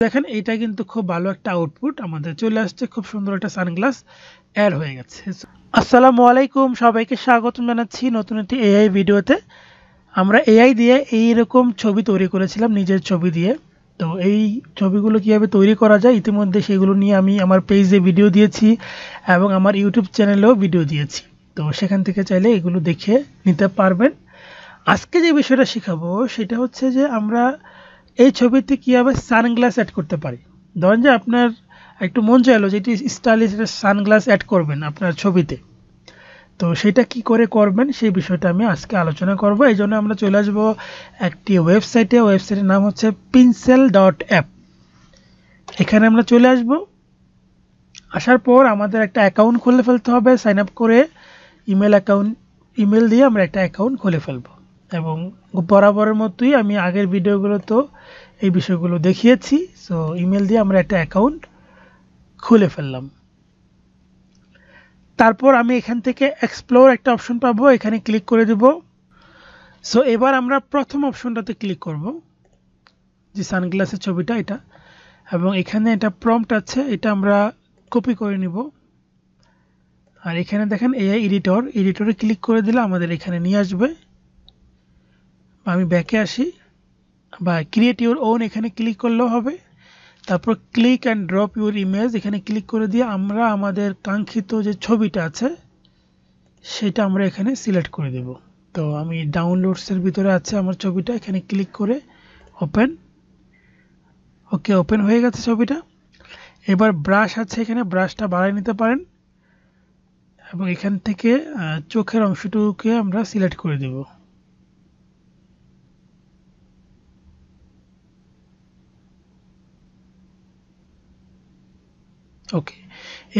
দেখেন এটা কিন্তু খুব ভালো একটা আউটপুট আমাদের চলে আসছে, খুব সুন্দর একটা সানগ্লাস অ্যাড হয়ে গেছে। আসসালামু আলাইকুম, সবাইকে স্বাগত জানাচ্ছি নতুন একটি এআই ভিডিওতে। আমরা এআই দিয়ে এইরকম ছবি তৈরি করেছিলাম নিজের ছবি দিয়ে। তো এই ছবিগুলো কীভাবে তৈরি করা যায় ইতিমধ্যে সেগুলো নিয়ে আমি আমার পেজে ভিডিও দিয়েছি এবং আমার ইউটিউব চ্যানেলেও ভিডিও দিয়েছি। তো সেখান থেকে চাইলে এগুলো দেখে নিতে পারবেন। আজকে যে বিষয়টা শেখাবো সেটা হচ্ছে যে আমরা এই ছবিতে কীভাবে সানগ্লাস অ্যাড করতে পারি। ধরেন যে আপনার একটু মন চাইলো যে এটি স্টাইলিশ একটা সানগ্লাস অ্যাড করবেন আপনার ছবিতে, তো সেটা কি করে করবেন সেই বিষয়টা আমি আজকে আলোচনা করব। এই জন্য আমরা চলে আসবো একটি ওয়েবসাইটের নাম হচ্ছে pinsel.app। এখানে আমরা চলে আসব, আসার পর আমাদের একটা অ্যাকাউন্ট খুলে ফেলতে হবে। সাইন আপ করে ইমেল দিয়ে আমরা একটা অ্যাকাউন্ট খুলে ফেলবো এবং বরাবরের মতোই আমি আগের ভিডিওগুলোতেও এই বিষয়গুলো দেখিয়েছি। সো ইমেল দিয়ে আমরা একটা অ্যাকাউন্ট খুলে ফেললাম। তারপর আমি এখান থেকে এক্সপ্লোর একটা অপশন পাবো, এখানে ক্লিক করে দেব। সো এবার আমরা প্রথম অপশনটাতে ক্লিক করব, যে সানগ্লাসের ছবিটা এটা, এবং এখানে এটা প্রম্পট আছে, এটা আমরা কপি করে নিব। আর এখানে দেখেন এআই এডিটরে ক্লিক করে দিলে আমাদের এখানে নিয়ে আসবে। আমি ব্যাকে আসি বা ক্রিয়েট ইউর ওন এখানে ক্লিক করলেও হবে। তারপর click and drop your image এখানে ক্লিক করে দিয়ে আমরা আমাদের কাঙ্ক্ষিত যে ছবিটা আছে সেটা আমরা এখানে সিলেক্ট করে দেব। তো আমি ডাউনলোডসের ভিতরে আছে আমার ছবিটা, এখানে ক্লিক করে ওপেন। ওকে, ওপেন হয়ে গেছে ছবিটা। এবার ব্রাশ আছে, এখানে ব্রাশটা বাড়ায় নিতে পারেন এবং এখান থেকে চোখের অংশটুকুকে আমরা সিলেক্ট করে দেব। ওকে,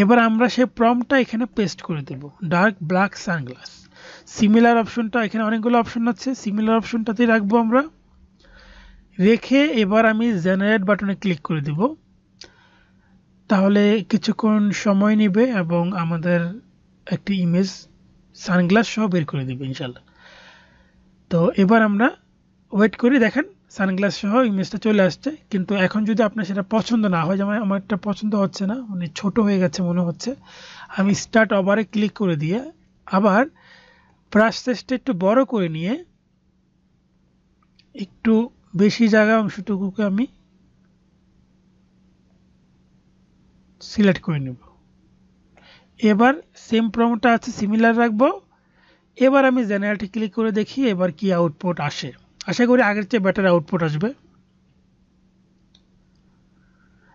এবার আমরা সেই প্রম্পটটা এখানে পেস্ট করে দেব, ডার্ক ব্ল্যাক সানগ্লাস। সিমিলার অপশনটা, এখানে অনেকগুলো অপশন আছে, সিমিলার অপশনটাতেই রাখবো আমরা। রেখে এবার আমি জেনারেট বাটনে ক্লিক করে দেব। তাহলে কিছুক্ষণ সময় নেবে এবং আমাদের একটি ইমেজ সানগ্লাস সহ বের করে দেবে ইনশাল্লাহ। তো এবার আমরা ওয়েট করি, দেখেন সানগ্লাস সহ ইমেজটা চলে আসছে। কিন্তু এখন যদি আপনার সেটা পছন্দ না হয়, যেমন আমারটা পছন্দ হচ্ছে না, মানে ছোট হয়ে গেছে মনে হচ্ছে, আমি স্টার্ট ওভারে ক্লিক করে দিয়ে আবার ব্রাশ সাইজটা একটু বড় করে নিয়ে একটু বেশি জায়গা অংশটুকুকে আমি সিলেক্ট করে নেব। এবার সেম প্রম্পটটা আছে, সিমিলার রাখবো। এবার আমি জেনারেটে ক্লিক করে দেখি এবার কি আউটপুট আসে। আশা করি আগের চেয়ে বেটার আউটপুট আসবে।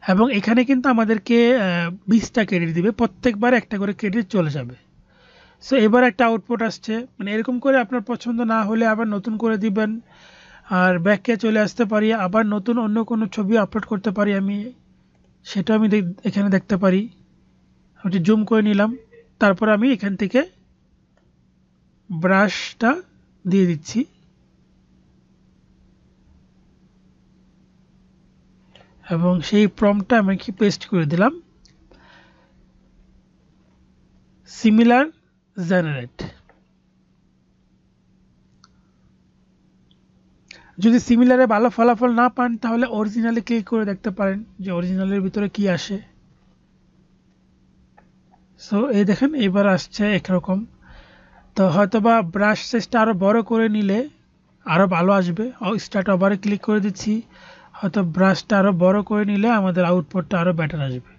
এবং এখানে কিন্তু আমাদেরকে 20টা ক্রেডিট দিবে, প্রত্যেকবার একটা করে ক্রেডিট চলে যাবে। সো এবার একটা আউটপুট আসছে, মানে এরকম করে আপনার পছন্দ না হলে আবার নতুন করে দিবেন। আর ব্যাকে চলে আসতে পারি, আবার নতুন অন্য কোনো ছবি আপলোড করতে পারি আমি, সেটা আমি এখানে দেখতে পারি। আমি জুম করে নিলাম, তারপর আমি এখান থেকে ব্রাশটা দিয়ে দিচ্ছি এবং সেই প্রম্পটটা আমি কি পেস্ট করে দিলাম, সিমিলার জেনারেট। যদি সিমিলারে ভালো ফলাফল না পান তাহলে অরিজিনালে ক্লিক করে দেখতে পারেন যে অরিজিনালের ভিতরে কি আসে। সো এই দেখেন এবার আসছে একরকম। তো হয়তোবা ব্রাশ সাইজটা আরও বড় করে নিলে আরও ভালো আসবে। স্টার্ট ওভারে ক্লিক করে দিচ্ছি, হয়তো ব্রাশটা আরও বড় করে নিলে আমাদের আউটপুটটা আরও বেটার আসবে।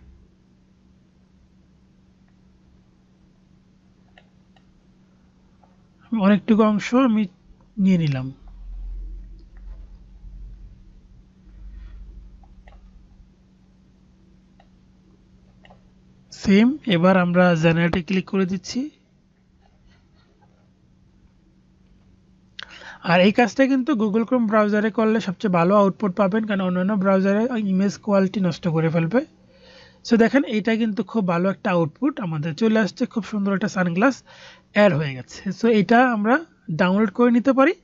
অনেকটুকু অংশ আমি নিয়ে নিলাম। সেম, এবার আমরা জেনারেটে ক্লিক করে দিচ্ছি। আর এই কাজটা কিন্তু গুগল ক্রোম ব্রাউজারে করলে সবচেয়ে ভালো আউটপুট পাবেন, কারণ অন্যান্য ব্রাউজারে ইমেজ কোয়ালিটি নষ্ট করে ফেলবে। সো দেখেন এটা কিন্তু খুব ভালো একটা আউটপুট আমাদের চলে আসছে, খুব সুন্দর একটা সানগ্লাস অ্যাড হয়ে গেছে। সো এটা আমরা ডাউনলোড করে নিতে পারি।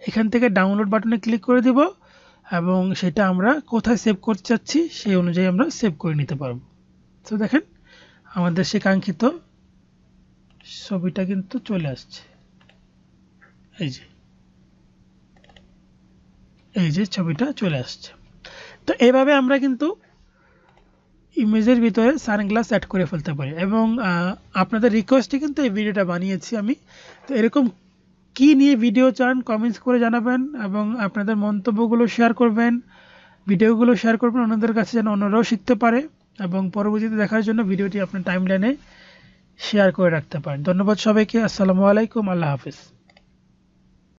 এখান থেকে ডাউনলোড বাটনে ক্লিক করে দিব এবং সেটা আমরা কোথায় সেভ করতে চাচ্ছি সেই অনুযায়ী আমরা সেভ করে নিতে পারবো। সো দেখেন আমাদের সে কাঙ্ক্ষিত ছবিটা কিন্তু চলে আসছে। এই যে ছবিটা চলে আসছে। তো এইভাবে আমরা কিন্তু ইমেজের ভিতরে সানগ্লাস অ্যাড করে ফেলতে পারি। এবং আপনাদের রিকোয়েস্টে কিন্তু এই ভিডিওটা বানিয়েছি আমি। তো এরকম কি নিয়ে ভিডিও চান কমেন্টস করে জানাবেন এবং আপনাদের মন্তব্যগুলো শেয়ার করবেন, ভিডিওগুলো শেয়ার করবেন অন্যদের কাছে যেন অন্যরাও শিখতে পারে, এবং পরবর্তীতে দেখার জন্য ভিডিওটি আপনার টাইমলাইনে শেয়ার করে রাখতে পারেন। ধন্যবাদ সবাইকে। আসসালামু আলাইকুম, আল্লাহ হাফিজ।